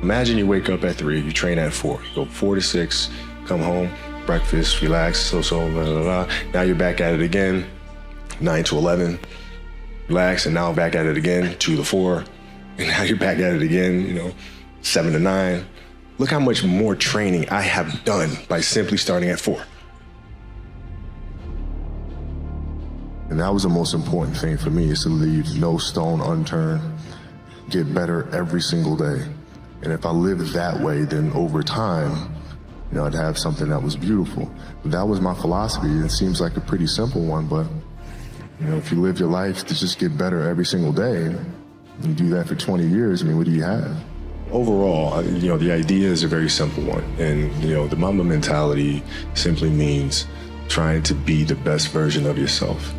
Imagine you wake up at 3, you train at 4, you go 4 to 6, come home, breakfast, relax, blah, blah, blah. Now you're back at it again, 9 to 11, relax, and now back at it again, 2 to 4, and now you're back at it again, 7 to 9. Look how much more training I have done by simply starting at 4. And that was the most important thing for me, is to leave no stone unturned, get better every single day. And if I lived that way, then over time, I'd have something that was beautiful. That was my philosophy. It seems like a pretty simple one, but if you live your life to just get better every single day, and you do that for 20 years, what do you have? Overall, the idea is a very simple one. And, the Mamba mentality simply means trying to be the best version of yourself.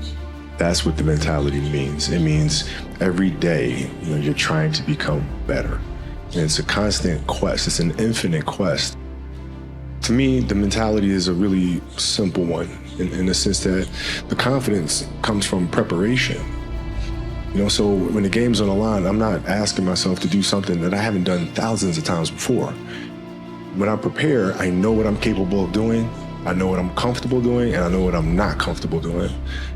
That's what the mentality means. It means every day, you're trying to become better. And it's a constant quest. It's an infinite quest. To me, the mentality is a really simple one in the sense that the confidence comes from preparation. So when the game's on the line, I'm not asking myself to do something that I haven't done thousands of times before. When I prepare, I know what I'm capable of doing, I know what I'm comfortable doing, and I know what I'm not comfortable doing.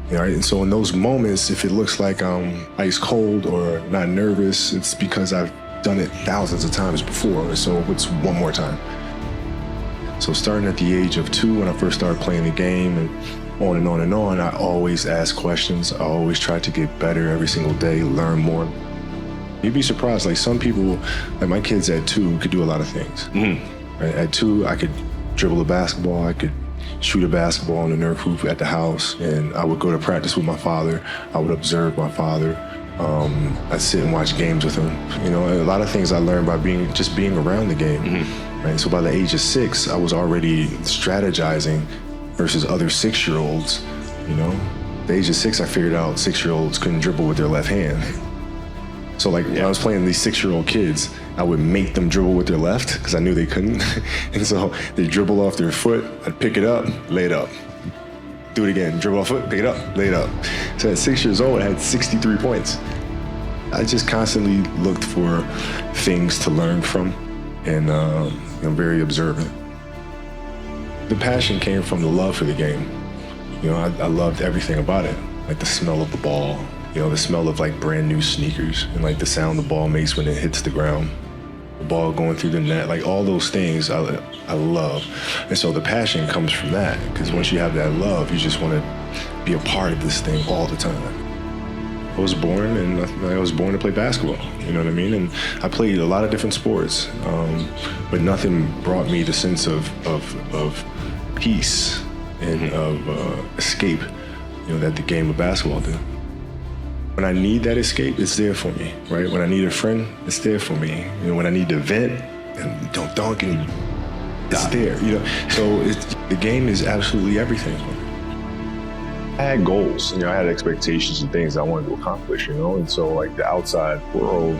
Right? And so in those moments, if it looks like I'm ice cold or not nervous, it's because I've done it thousands of times before. So what's one more time? So starting at the age of 2, when I first started playing the game, and on and on and on, I always ask questions. I always try to get better every single day, learn more. You'd be surprised, like some people, like my kids at 2 could do a lot of things. Right? At 2, I could dribble a basketball, I could shoot a basketball on the Nerf hoop at the house, and I would go to practice with my father. I would observe my father. I'd sit and watch games with him. A lot of things I learned by being around the game. Right? So by the age of 6, I was already strategizing versus other 6-year-olds. At the age of 6, I figured out 6-year-olds couldn't dribble with their left hand. So when I was playing these 6-year-old kids, I would make them dribble with their left because I knew they couldn't. And so they dribble off their foot, I'd pick it up, lay it up. Do it again, dribble off foot, pick it up, lay it up. So at 6 years old, I had 63 points. I just constantly looked for things to learn from, and I'm very observant. The passion came from the love for the game. I loved everything about it, like the smell of the ball, the smell of like brand new sneakers, and like the sound the ball makes when it hits the ground, the ball going through the net, like all those things I love. And so the passion comes from that, because once you have that love, you just want to be a part of this thing all the time. I was born to play basketball, you know what I mean? And I played a lot of different sports, but nothing brought me the sense of peace and of escape, that the game of basketball did. When I need that escape, it's there for me, right? When I need a friend, it's there for me. When I need to vent and don't dunk, and it's there, So the game is absolutely everything for me. I had goals, I had expectations and things I wanted to accomplish, and so like the outside world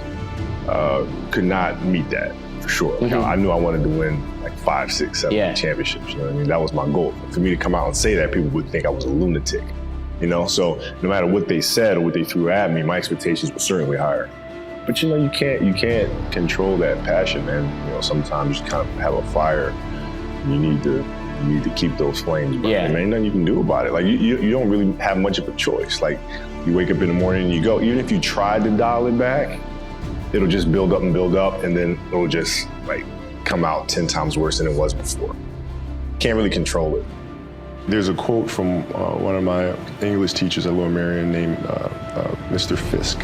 could not meet that for sure. I knew I wanted to win like 5, 6, 7 championships. That was my goal. For me to come out and say that, people would think I was a lunatic. So no matter what they said or what they threw at me, my expectations were certainly higher. But you can't control that passion, man. Sometimes you kind of have a fire. You need to keep those flames burning. Man, ain't nothing you can do about it. Like you don't really have much of a choice. Like you wake up in the morning and you go. Even if you tried to dial it back, it'll just build up, and then it'll just like come out 10 times worse than it was before. Can't really control it. There's a quote from one of my English teachers at Lower Merion named Mr. Fisk.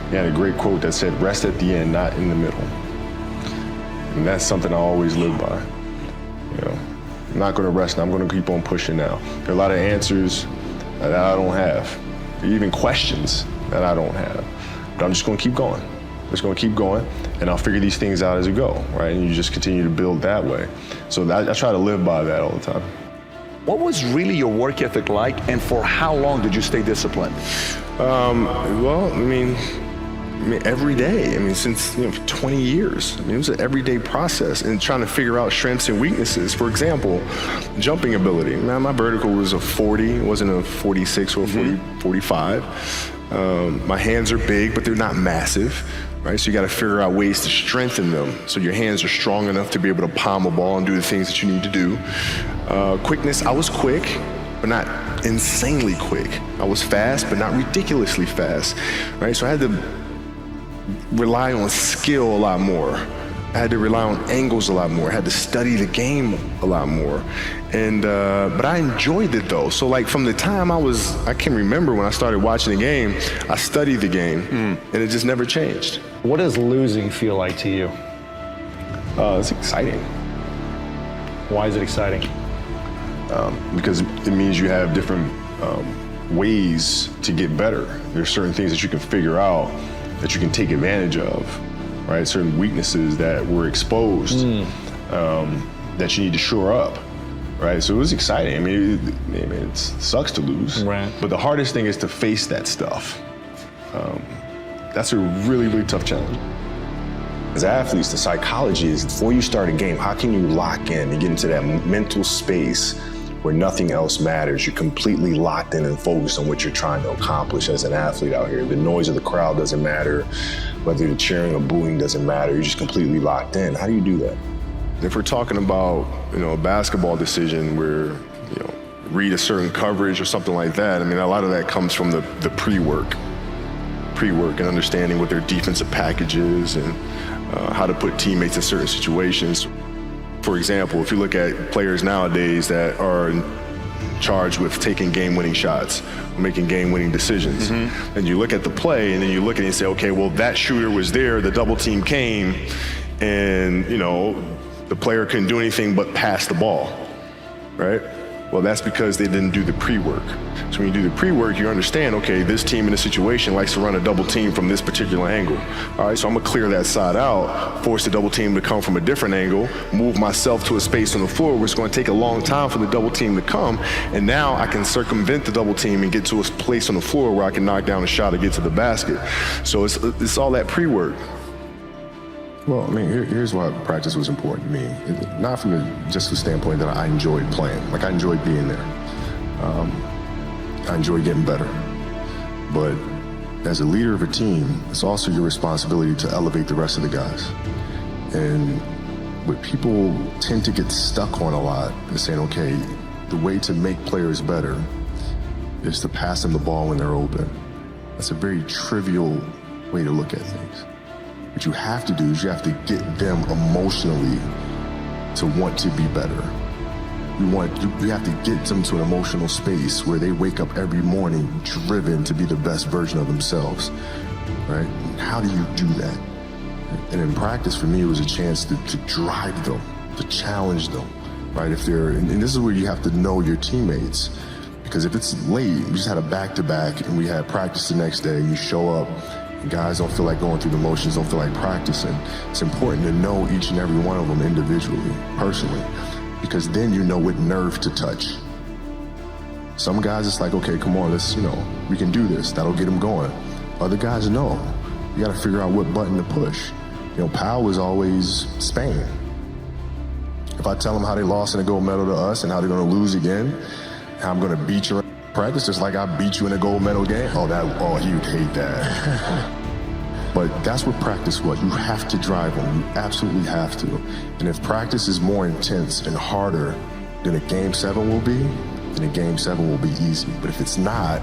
He had a great quote that said, "Rest at the end, not in the middle." And that's something I always live by. I'm not going to rest. I'm going to keep on pushing now. There are a lot of answers that I don't have, even questions that I don't have. But I'm just going to keep going. And I'll figure these things out as we go, right? And you just continue to build that way. So I try to live by that all the time. What was really your work ethic like, and for how long did you stay disciplined? Every day. Since 20 years. It was an everyday process, and trying to figure out strengths and weaknesses. For example, jumping ability. My vertical was a 40. It wasn't a 46 or 45. My hands are big, but they're not massive. right? So you got to figure out ways to strengthen them so your hands are strong enough to be able to palm a ball and do the things that you need to do. Quickness, I was quick, but not insanely quick. I was fast, but not ridiculously fast, right? So I had to rely on skill a lot more. I had to rely on angles a lot more. I had to study the game a lot more. And, but I enjoyed it though. So like from the time I can remember when I started watching the game, I studied the game and it just never changed. What does losing feel like to you? It's exciting. Why is it exciting? Because it means you have different ways to get better. There's certain things that you can figure out that you can take advantage of, right? Certain weaknesses that were exposed that you need to shore up, right? So it was exciting. I mean, it sucks to lose, right? But the hardest thing is to face that stuff. That's a really, really tough challenge. As athletes, the psychology is before you start a game, how can you lock in and get into that mental space where nothing else matters? You're completely locked in and focused on what you're trying to accomplish as an athlete out here. The noise of the crowd doesn't matter. Whether you're cheering or booing doesn't matter. You're just completely locked in. How do you do that? If we're talking about, a basketball decision where, read a certain coverage or something like that, I mean, a lot of that comes from the pre-work and understanding what their defensive package is and how to put teammates in certain situations. For example, if you look at players nowadays that are charged with taking game-winning shots, making game-winning decisions, and you look at the play and then you look at it and say, okay, well, that shooter was there, the double team came, and, the player couldn't do anything but pass the ball, right? Well, that's because they didn't do the pre-work. So when you do the pre-work, you understand, okay, this team in this situation likes to run a double team from this particular angle. All right, so I'm gonna clear that side out, force the double team to come from a different angle, move myself to a space on the floor where it's gonna take a long time for the double team to come, and now I can circumvent the double team and get to a place on the floor where I can knock down a shot or get to the basket. So it's all that pre-work. Well, I mean, here's why practice was important to me. Not from just the standpoint that I enjoyed playing. Like, I enjoyed being there. I enjoyed getting better. But as a leader of a team, it's also your responsibility to elevate the rest of the guys. And what people tend to get stuck on a lot is saying, okay, the way to make players better is to pass them the ball when they're open. That's a very trivial way to look at things. What you have to do is you have to get them emotionally to want to be better. You have to get them to an emotional space where they wake up every morning driven to be the best version of themselves, right? How do you do that? And in practice, for me, it was a chance to drive them, to challenge them, right? And this is where you have to know your teammates, because if it's late, we just had a back-to-back and we had practice the next day, you show up, guys don't feel like going through the motions, don't feel like practicing. It's important to know each and every one of them individually, personally, because then you know what nerve to touch. Some guys, it's like, okay, come on, let's, we can do this. That'll get them going. Other guys, no. You got to figure out what button to push. Powell was always Spain. If I tell them how they lost in a gold medal to us and how they're going to lose again, how I'm going to beat you in practice just like I beat you in a gold medal game, he would hate that. But that's what practice was. You have to drive them. You absolutely have to. And if practice is more intense and harder than a Game 7 will be, then a Game 7 will be easy. But if it's not,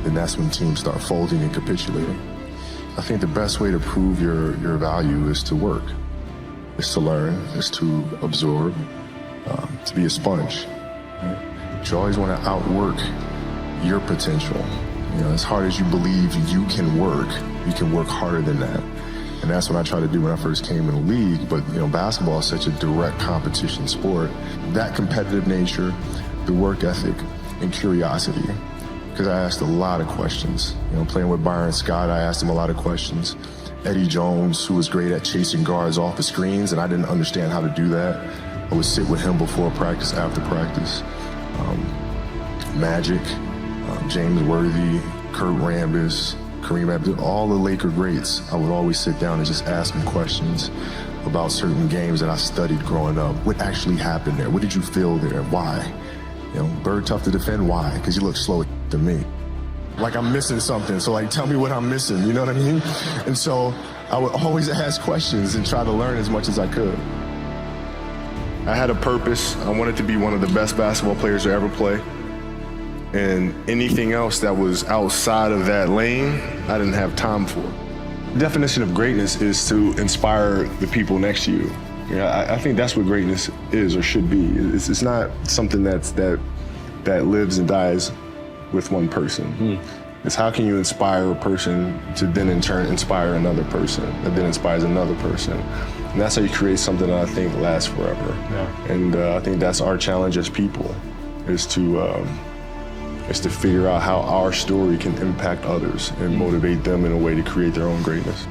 then that's when teams start folding and capitulating. I think the best way to prove your value is to work, is to learn, is to absorb, to be a sponge. Right? You always want to outwork your potential. As hard as you believe you can work harder than that. And that's what I tried to do when I first came in the league. But, basketball is such a direct competition sport. That competitive nature, the work ethic, and curiosity. Because I asked a lot of questions. Playing with Byron Scott, I asked him a lot of questions. Eddie Jones, who was great at chasing guards off the screens, and I didn't understand how to do that. I would sit with him before practice, after practice. Magic, James Worthy, Kurt Rambis, Kareem Abdul, all the Laker greats. I would always sit down and just ask them questions about certain games that I studied growing up. What actually happened there? What did you feel there? Why? Bird tough to defend. Why? Because you look slow to me. like I'm missing something. So like, tell me what I'm missing, you know what I mean? And so I would always ask questions and try to learn as much as I could. I had a purpose. I wanted to be one of the best basketball players to ever play. And anything else that was outside of that lane, I didn't have time for. The definition of greatness is to inspire the people next to you. You know, I think that's what greatness is or should be. It's not something that lives and dies with one person. It's how can you inspire a person to then in turn inspire another person that then inspires another person. And that's how you create something that I think lasts forever. Yeah. And I think that's our challenge as people, is to figure out how our story can impact others and motivate them in a way to create their own greatness.